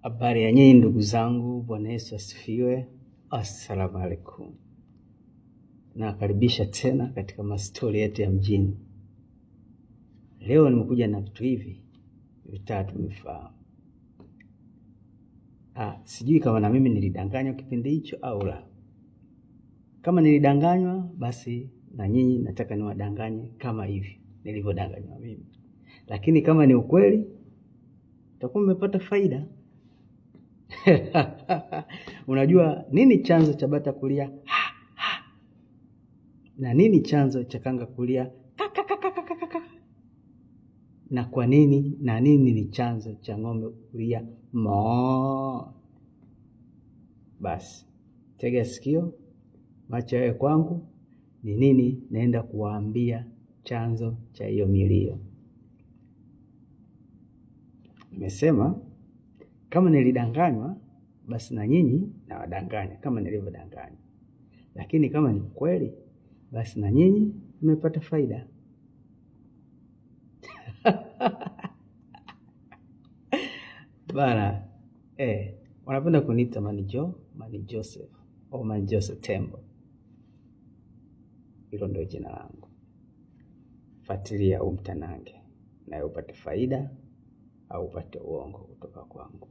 Habari ya nyinyi ndugu zangu, Bwana Yesu asifiwe. Assalamu alaikum. Nakaribisha tena katika mastori yetu ya mjini. Leo nimekuja na vitu hivi vitatu mfahamu. Sijui kama na mimi nilidanganywa kipindi hicho au la. Kama nilidanganywa, basi na nyinyi nataka niwadanganye kama hivi nilivyodanganywa mimi. Lakini kama ni ukweli, utakuwa umepata faida. Unajua nini chanzo cha bata kulia na nini chanzo cha kanga kulia na kwa nini na nini ni chanzo cha ng'ombe kulia moo? Basi tega sikio, macho yawe kwangu, ni nini naenda kuwaambia chanzo cha hiyo milio. Nimesema kama nilidanganywa, basi na nyinyi nawadanganya kama nilivyodanganywa. Lakini kama ni kweli, basi na nyinyi mmepata faida. Bana, wanapenda kuniita Mani Joseph au Mani Joseph Tembo. Hilo ndio jina langu. Fuatilia mtanange na upate faida au upate uongo kutoka kwangu.